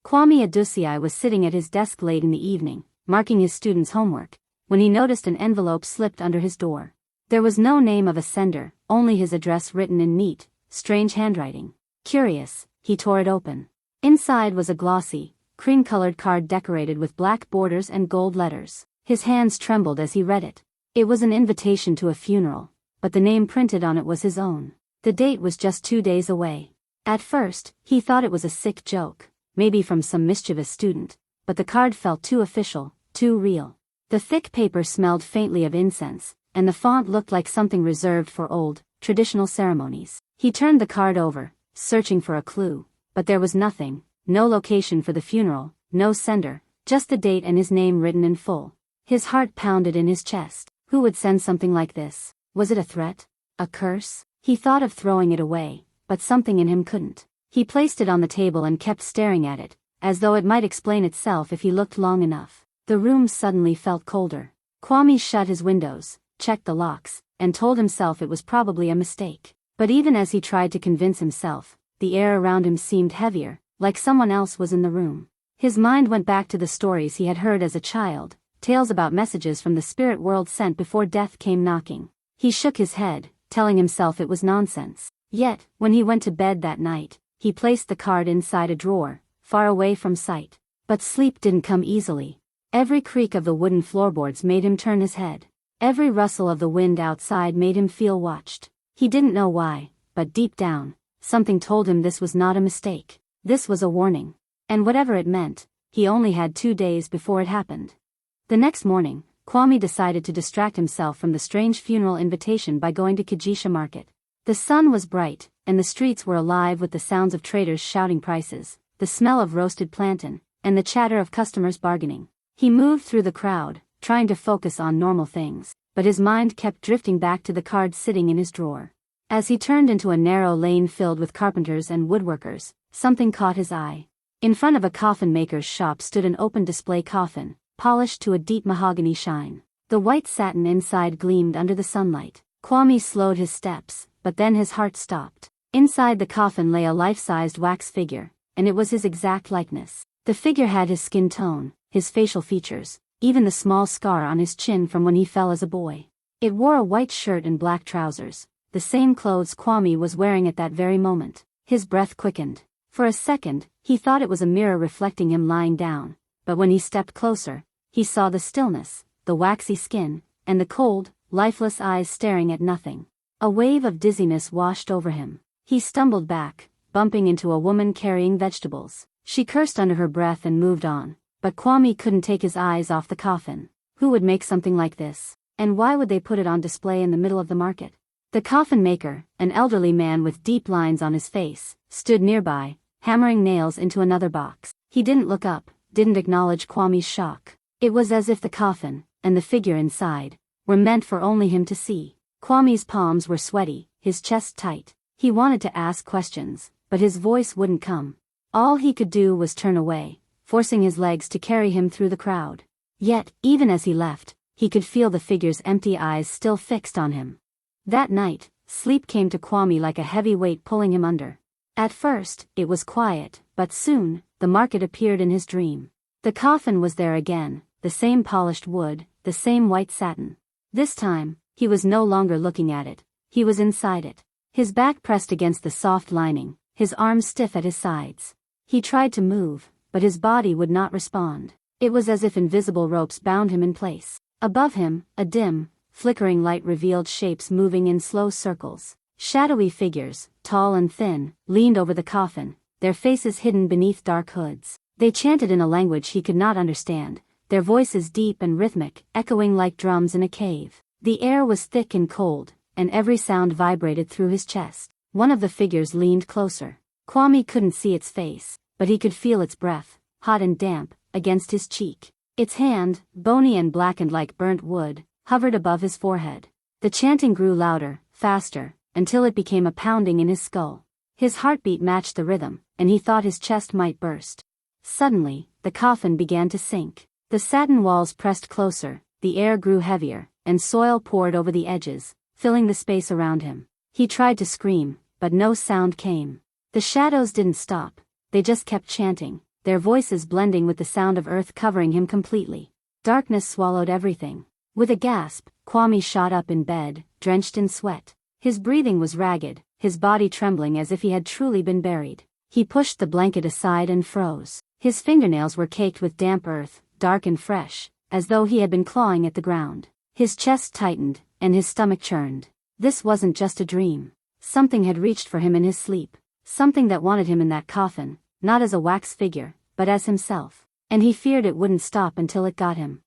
Kwame Adusei was sitting at his desk late in the evening, marking his students' homework, when he noticed an envelope slipped under his door. There was no name of a sender, only his address written in neat, strange handwriting. Curious, he tore it open. Inside was a glossy, cream-colored card decorated with black borders and gold letters. His hands trembled as he read it. It was an invitation to a funeral, but the name printed on it was his own. The date was just 2 days away. At first, he thought it was a sick joke, maybe from some mischievous student, but the card felt too official, too real. The thick paper smelled faintly of incense, and the font looked like something reserved for old, traditional ceremonies. He turned the card over, searching for a clue, but there was nothing, no location for the funeral, no sender, just the date and his name written in full. His heart pounded in his chest. Who would send something like this? Was it a threat? A curse? He thought of throwing it away, but something in him couldn't. He placed it on the table and kept staring at it, as though it might explain itself if he looked long enough. The room suddenly felt colder. Kwame shut his windows, checked the locks, and told himself it was probably a mistake. But even as he tried to convince himself, the air around him seemed heavier, like someone else was in the room. His mind went back to the stories he had heard as a child, tales about messages from the spirit world sent before death came knocking. He shook his head, telling himself it was nonsense. Yet, when he went to bed that night, he placed the card inside a drawer, far away from sight. But sleep didn't come easily. Every creak of the wooden floorboards made him turn his head. Every rustle of the wind outside made him feel watched. He didn't know why, but deep down, something told him this was not a mistake. This was a warning. And whatever it meant, he only had 2 days before it happened. The next morning, Kwame decided to distract himself from the strange funeral invitation by going to Kijisha Market. The sun was bright, and the streets were alive with the sounds of traders shouting prices, the smell of roasted plantain, and the chatter of customers bargaining. He moved through the crowd, trying to focus on normal things, but his mind kept drifting back to the card sitting in his drawer. As he turned into a narrow lane filled with carpenters and woodworkers, something caught his eye. In front of a coffin maker's shop stood an open display coffin, polished to a deep mahogany shine. The white satin inside gleamed under the sunlight. Kwame slowed his steps, but then his heart stopped. Inside the coffin lay a life-sized wax figure, and it was his exact likeness. The figure had his skin tone, his facial features, even the small scar on his chin from when he fell as a boy. It wore a white shirt and black trousers, the same clothes Kwame was wearing at that very moment. His breath quickened. For a second, he thought it was a mirror reflecting him lying down, but when he stepped closer, he saw the stillness, the waxy skin, and the cold, lifeless eyes staring at nothing. A wave of dizziness washed over him. He stumbled back, bumping into a woman carrying vegetables. She cursed under her breath and moved on, but Kwame couldn't take his eyes off the coffin. Who would make something like this? And why would they put it on display in the middle of the market? The coffin maker, an elderly man with deep lines on his face, stood nearby, hammering nails into another box. He didn't look up, didn't acknowledge Kwame's shock. It was as if the coffin, and the figure inside, were meant for only him to see. Kwame's palms were sweaty, his chest tight. He wanted to ask questions, but his voice wouldn't come. All he could do was turn away, forcing his legs to carry him through the crowd. Yet, even as he left, he could feel the figure's empty eyes still fixed on him. That night, sleep came to Kwame like a heavy weight pulling him under. At first, it was quiet, but soon, the market appeared in his dream. The coffin was there again, the same polished wood, the same white satin. This time, he was no longer looking at it, he was inside it. His back pressed against the soft lining, his arms stiff at his sides. He tried to move, but his body would not respond. It was as if invisible ropes bound him in place. Above him, a dim, flickering light revealed shapes moving in slow circles. Shadowy figures, tall and thin, leaned over the coffin, their faces hidden beneath dark hoods. They chanted in a language he could not understand, their voices deep and rhythmic, echoing like drums in a cave. The air was thick and cold, and every sound vibrated through his chest. One of the figures leaned closer. Kwame couldn't see its face, but he could feel its breath, hot and damp, against his cheek. Its hand, bony and blackened like burnt wood, hovered above his forehead. The chanting grew louder, faster, until it became a pounding in his skull. His heartbeat matched the rhythm, and he thought his chest might burst. Suddenly, the coffin began to sink. The satin walls pressed closer, the air grew heavier, and soil poured over the edges, filling the space around him. He tried to scream, but no sound came. The shadows didn't stop, they just kept chanting, their voices blending with the sound of earth covering him completely. Darkness swallowed everything. With a gasp, Kwame shot up in bed, drenched in sweat. His breathing was ragged, his body trembling as if he had truly been buried. He pushed the blanket aside and froze. His fingernails were caked with damp earth, dark and fresh, as though he had been clawing at the ground. His chest tightened, and his stomach churned. This wasn't just a dream. Something had reached for him in his sleep. Something that wanted him in that coffin, not as a wax figure, but as himself. And he feared it wouldn't stop until it got him.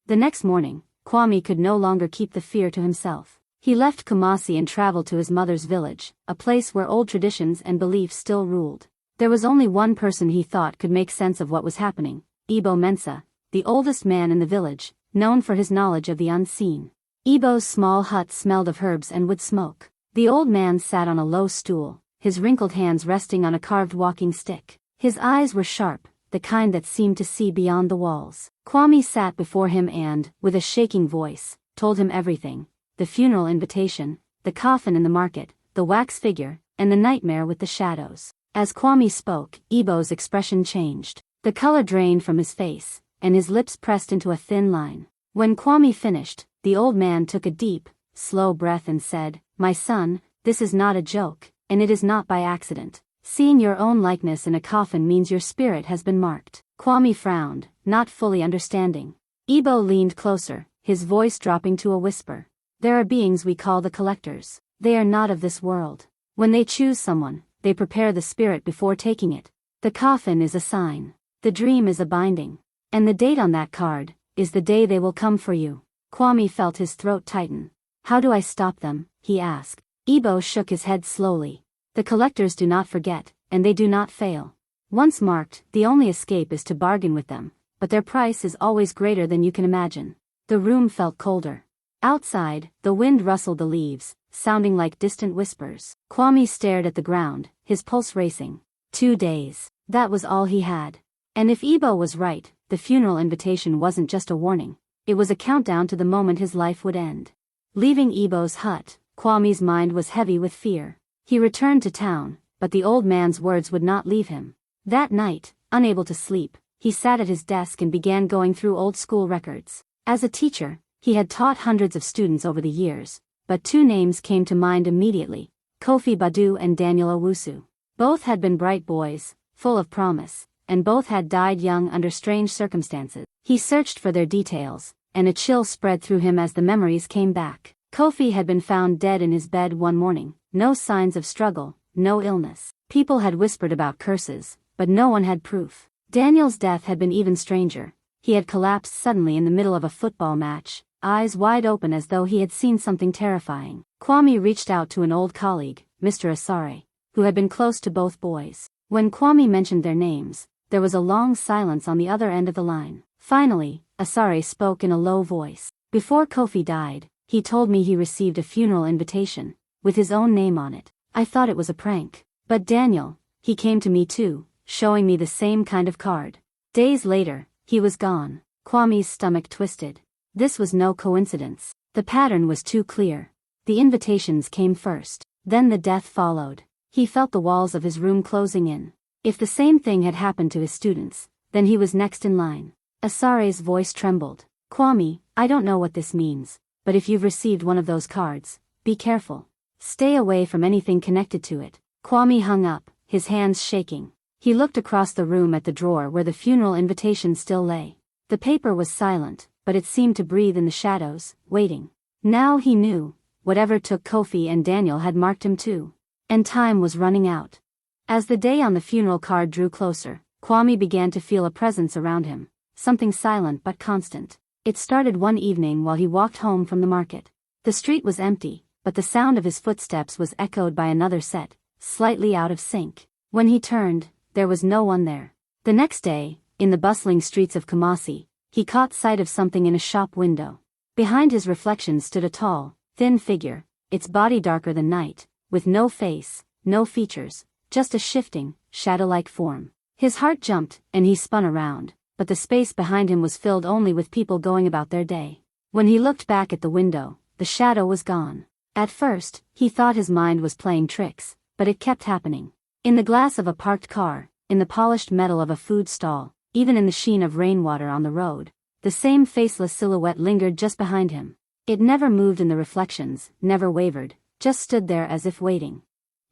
The next morning, Kwame could no longer keep the fear to himself. He left Kumasi and traveled to his mother's village, a place where old traditions and beliefs still ruled. There was only one person he thought could make sense of what was happening, Ibo Mensa, the oldest man in the village, known for his knowledge of the unseen. Ibo's small hut smelled of herbs and wood smoke. The old man sat on a low stool, his wrinkled hands resting on a carved walking stick. His eyes were sharp, the kind that seemed to see beyond the walls. Kwame sat before him and, with a shaking voice, told him everything: the funeral invitation, the coffin in the market, the wax figure, and the nightmare with the shadows. As Kwame spoke, Ibo's expression changed. The color drained from his face, and his lips pressed into a thin line. When Kwame finished, the old man took a deep, slow breath and said, "My son, this is not a joke, and it is not by accident. Seeing your own likeness in a coffin means your spirit has been marked." Kwame frowned, not fully understanding. Ibo leaned closer, his voice dropping to a whisper. "There are beings we call the collectors. They are not of this world. When they choose someone, they prepare the spirit before taking it. The coffin is a sign. The dream is a binding. And the date on that card is the day they will come for you." Kwame felt his throat tighten. "How do I stop them?" he asked. Ibo shook his head slowly. "The collectors do not forget, and they do not fail. Once marked, the only escape is to bargain with them, but their price is always greater than you can imagine." The room felt colder. Outside, the wind rustled the leaves, sounding like distant whispers. Kwame stared at the ground, his pulse racing. 2 days. That was all he had. And if Ibo was right, the funeral invitation wasn't just a warning. It was a countdown to the moment his life would end. Leaving Ibo's hut, Kwame's mind was heavy with fear. He returned to town, but the old man's words would not leave him. That night, unable to sleep, he sat at his desk and began going through old school records. As a teacher, he had taught hundreds of students over the years, but 2 names came to mind immediately: Kofi Badu and Daniel Owusu. Both had been bright boys, full of promise, and both had died young under strange circumstances. He searched for their details, and a chill spread through him as the memories came back. Kofi had been found dead in his bed one morning, no signs of struggle, no illness. People had whispered about curses, but no one had proof. Daniel's death had been even stranger. He had collapsed suddenly in the middle of a football match, eyes wide open as though he had seen something terrifying. Kwame reached out to an old colleague, Mr. Asare, who had been close to both boys. When Kwame mentioned their names, there was a long silence on the other end of the line. Finally, Asare spoke in a low voice. "Before Kofi died, he told me he received a funeral invitation, with his own name on it. I thought it was a prank. But Daniel, he came to me too, showing me the same kind of card. Days later, he was gone." Kwame's stomach twisted. This was no coincidence. The pattern was too clear. The invitations came first, then the death followed. He felt the walls of his room closing in. If the same thing had happened to his students, then he was next in line. Asare's voice trembled. "Kwame, I don't know what this means, but if you've received one of those cards, be careful. Stay away from anything connected to it." Kwame hung up, his hands shaking. He looked across the room at the drawer where the funeral invitation still lay. The paper was silent, but it seemed to breathe in the shadows, waiting. Now he knew, whatever took Kofi and Daniel had marked him too. And time was running out. As the day on the funeral card drew closer, Kwame began to feel a presence around him, something silent but constant. It started one evening while he walked home from the market. The street was empty, but the sound of his footsteps was echoed by another set, slightly out of sync. When he turned, there was no one there. The next day, in the bustling streets of Kumasi, he caught sight of something in a shop window. Behind his reflection stood a tall, thin figure, its body darker than night, with no face, no features, just a shifting, shadow-like form. His heart jumped, and he spun around, but the space behind him was filled only with people going about their day. When he looked back at the window, the shadow was gone. At first, he thought his mind was playing tricks, but it kept happening. In the glass of a parked car, in the polished metal of a food stall, even in the sheen of rainwater on the road. The same faceless silhouette lingered just behind him. It never moved in the reflections, never wavered, just stood there as if waiting.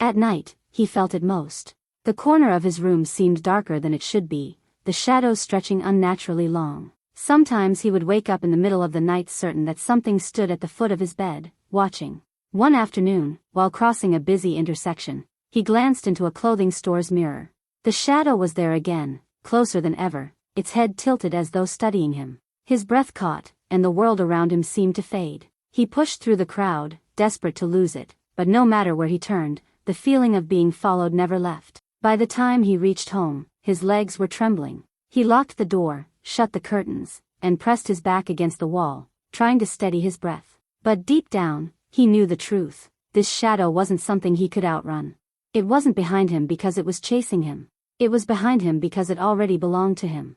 At night, he felt it most. The corner of his room seemed darker than it should be, the shadows stretching unnaturally long. Sometimes he would wake up in the middle of the night certain that something stood at the foot of his bed, watching. One afternoon, while crossing a busy intersection, he glanced into a clothing store's mirror. The shadow was there again, closer than ever, its head tilted as though studying him. His breath caught, and the world around him seemed to fade. He pushed through the crowd, desperate to lose it, but no matter where he turned, the feeling of being followed never left. By the time he reached home, his legs were trembling. He locked the door, shut the curtains, and pressed his back against the wall, trying to steady his breath. But deep down, he knew the truth. This shadow wasn't something he could outrun. It wasn't behind him because it was chasing him. It was behind him because it already belonged to him.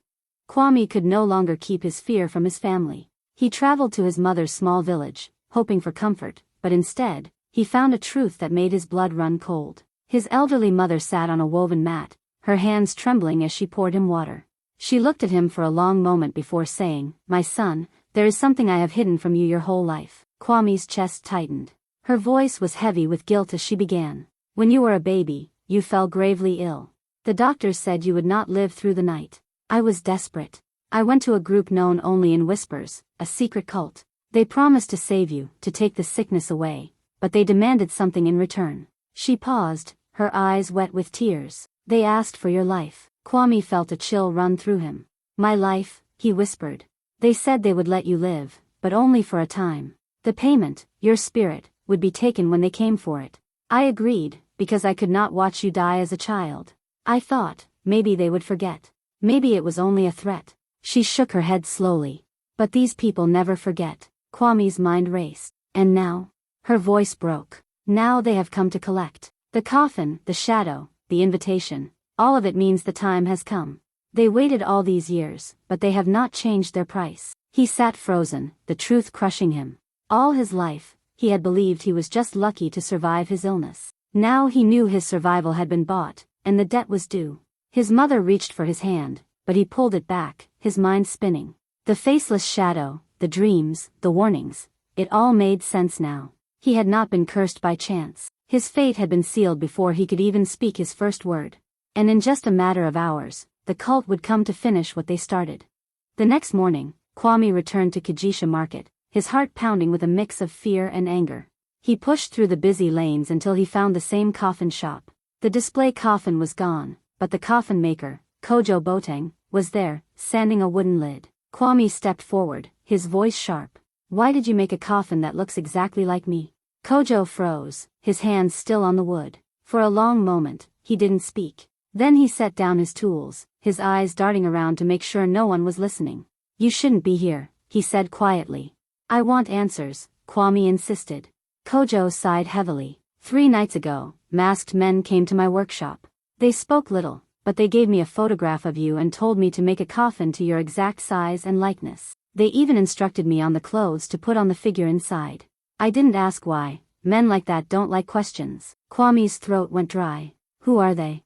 Kwame could no longer keep his fear from his family. He traveled to his mother's small village, hoping for comfort, but instead, he found a truth that made his blood run cold. His elderly mother sat on a woven mat, her hands trembling as she poured him water. She looked at him for a long moment before saying, "My son, there is something I have hidden from you your whole life." Kwame's chest tightened. Her voice was heavy with guilt as she began. "When you were a baby, you fell gravely ill. The doctors said you would not live through the night. I was desperate. I went to a group known only in whispers, a secret cult. They promised to save you, to take the sickness away, but they demanded something in return." She paused, her eyes wet with tears. "They asked for your life." Kwame felt a chill run through him. "My life," he whispered. "They said they would let you live, but only for a time. The payment, your spirit, would be taken when they came for it. I agreed, because I could not watch you die as a child. I thought, maybe they would forget. Maybe it was only a threat." She shook her head slowly. "But these people never forget." Kwame's mind raced. "And now?" Her voice broke. "Now they have come to collect. The coffin, the shadow, the invitation, all of it means the time has come. They waited all these years, but they have not changed their price." He sat frozen, the truth crushing him. All his life, he had believed he was just lucky to survive his illness. Now he knew his survival had been bought, and the debt was due. His mother reached for his hand, but he pulled it back, his mind spinning. The faceless shadow, the dreams, the warnings, it all made sense now. He had not been cursed by chance. His fate had been sealed before he could even speak his first word. And in just a matter of hours, the cult would come to finish what they started. The next morning, Kwame returned to Kijisha Market, his heart pounding with a mix of fear and anger. He pushed through the busy lanes until he found the same coffin shop. The display coffin was gone, but the coffin maker, Kojo Boteng, was there, sanding a wooden lid. Kwame stepped forward, his voice sharp. "Why did you make a coffin that looks exactly like me?" Kojo froze, his hands still on the wood. For a long moment, he didn't speak. Then he set down his tools, his eyes darting around to make sure no one was listening. "You shouldn't be here," he said quietly. "I want answers," Kwame insisted. Kojo sighed heavily. 3 nights ago, masked men came to my workshop. They spoke little, but they gave me a photograph of you and told me to make a coffin to your exact size and likeness. They even instructed me on the clothes to put on the figure inside. I didn't ask why. Men like that don't like questions." Kwame's throat went dry. "Who are they?"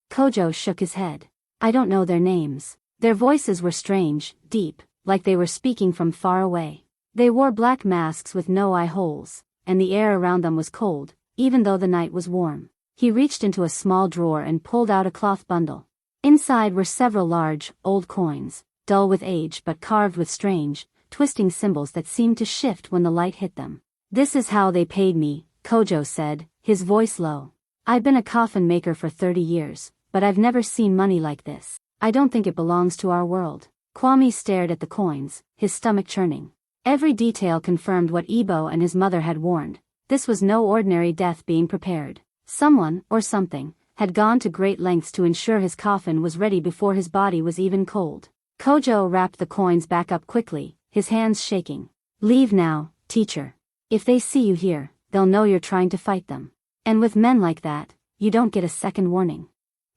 Kojo shook his head. "I don't know their names." Their voices were strange, deep, like they were speaking from far away. They wore black masks with no eye holes, and the air around them was cold, even though the night was warm. He reached into a small drawer and pulled out a cloth bundle. Inside were several large, old coins, dull with age but carved with strange, twisting symbols that seemed to shift when the light hit them. "This is how they paid me," Kojo said, his voice low. "I've been a coffin maker for 30 years, but I've never seen money like this. I don't think it belongs to our world." Kwame stared at the coins, his stomach churning. Every detail confirmed what Ebo and his mother had warned. This was no ordinary death being prepared. Someone, or something, had gone to great lengths to ensure his coffin was ready before his body was even cold. Kojo wrapped the coins back up quickly, his hands shaking. "Leave now, teacher. If they see you here, they'll know you're trying to fight them. And with men like that, you don't get a second warning."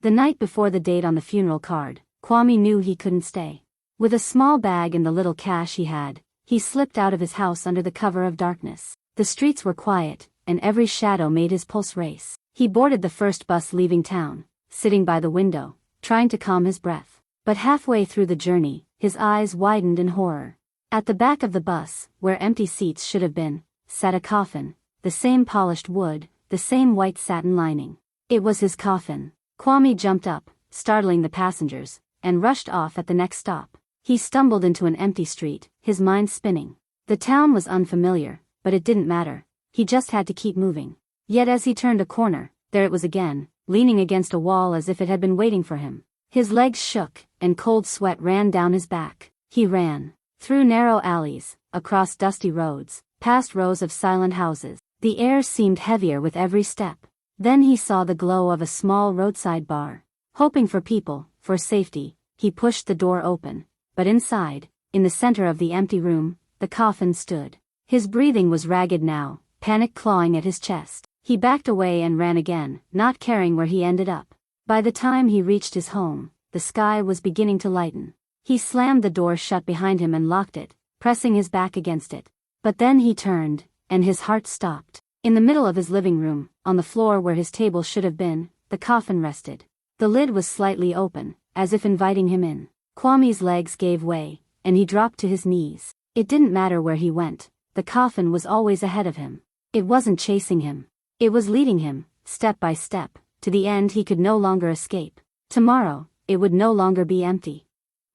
The night before the date on the funeral card, Kwame knew he couldn't stay. With a small bag and the little cash he had, he slipped out of his house under the cover of darkness. The streets were quiet, and every shadow made his pulse race. He boarded the first bus leaving town, sitting by the window, trying to calm his breath. But halfway through the journey, his eyes widened in horror. At the back of the bus, where empty seats should have been, sat a coffin, the same polished wood, the same white satin lining. It was his coffin. Kwame jumped up, startling the passengers, and rushed off at the next stop. He stumbled into an empty street, his mind spinning. The town was unfamiliar, but it didn't matter. He just had to keep moving. Yet as he turned a corner, there it was again, leaning against a wall as if it had been waiting for him. His legs shook, and cold sweat ran down his back. He ran. Through narrow alleys, across dusty roads, past rows of silent houses. The air seemed heavier with every step. Then he saw the glow of a small roadside bar. Hoping for people, for safety, he pushed the door open. But inside, in the center of the empty room, the coffin stood. His breathing was ragged now, panic clawing at his chest. He backed away and ran again, not caring where he ended up. By the time he reached his home, the sky was beginning to lighten. He slammed the door shut behind him and locked it, pressing his back against it. But then he turned, and his heart stopped. In the middle of his living room, on the floor where his table should have been, the coffin rested. The lid was slightly open, as if inviting him in. Kwame's legs gave way, and he dropped to his knees. It didn't matter where he went, the coffin was always ahead of him. It wasn't chasing him. It was leading him, step by step, to the end he could no longer escape. Tomorrow, it would no longer be empty.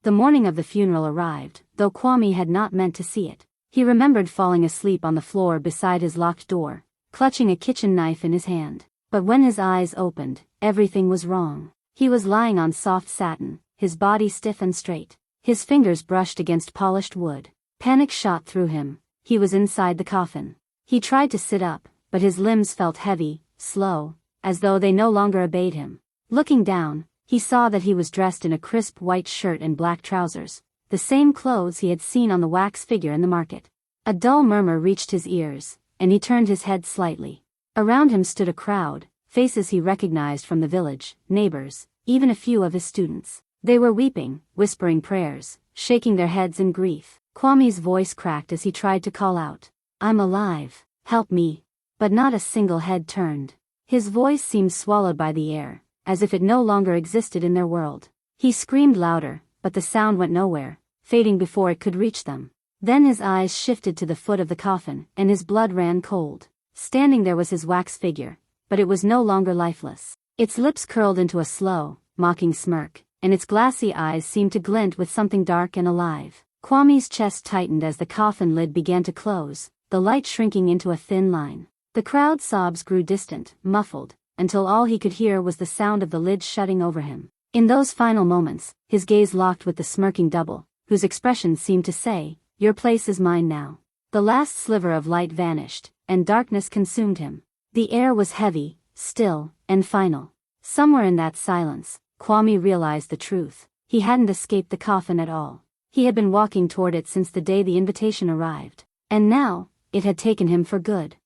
The morning of the funeral arrived, though Kwame had not meant to see it. He remembered falling asleep on the floor beside his locked door, clutching a kitchen knife in his hand. But when his eyes opened, everything was wrong. He was lying on soft satin, his body stiff and straight. His fingers brushed against polished wood. Panic shot through him. He was inside the coffin. He tried to sit up, but his limbs felt heavy, slow, as though they no longer obeyed him. Looking down, he saw that he was dressed in a crisp white shirt and black trousers, the same clothes he had seen on the wax figure in the market. A dull murmur reached his ears, and he turned his head slightly. Around him stood a crowd, faces he recognized from the village, neighbors, even a few of his students. They were weeping, whispering prayers, shaking their heads in grief. Kwame's voice cracked as he tried to call out, "I'm alive, help me." But not a single head turned. His voice seemed swallowed by the air, as if it no longer existed in their world. He screamed louder, but the sound went nowhere, fading before it could reach them. Then his eyes shifted to the foot of the coffin, and his blood ran cold. Standing there was his wax figure, but it was no longer lifeless. Its lips curled into a slow, mocking smirk, and its glassy eyes seemed to glint with something dark and alive. Kwame's chest tightened as the coffin lid began to close, the light shrinking into a thin line. The crowd's sobs grew distant, muffled, until all he could hear was the sound of the lid shutting over him. In those final moments, his gaze locked with the smirking double, whose expression seemed to say, "Your place is mine now." The last sliver of light vanished, and darkness consumed him. The air was heavy, still, and final. Somewhere in that silence, Kwame realized the truth. He hadn't escaped the coffin at all. He had been walking toward it since the day the invitation arrived. And now, it had taken him for good.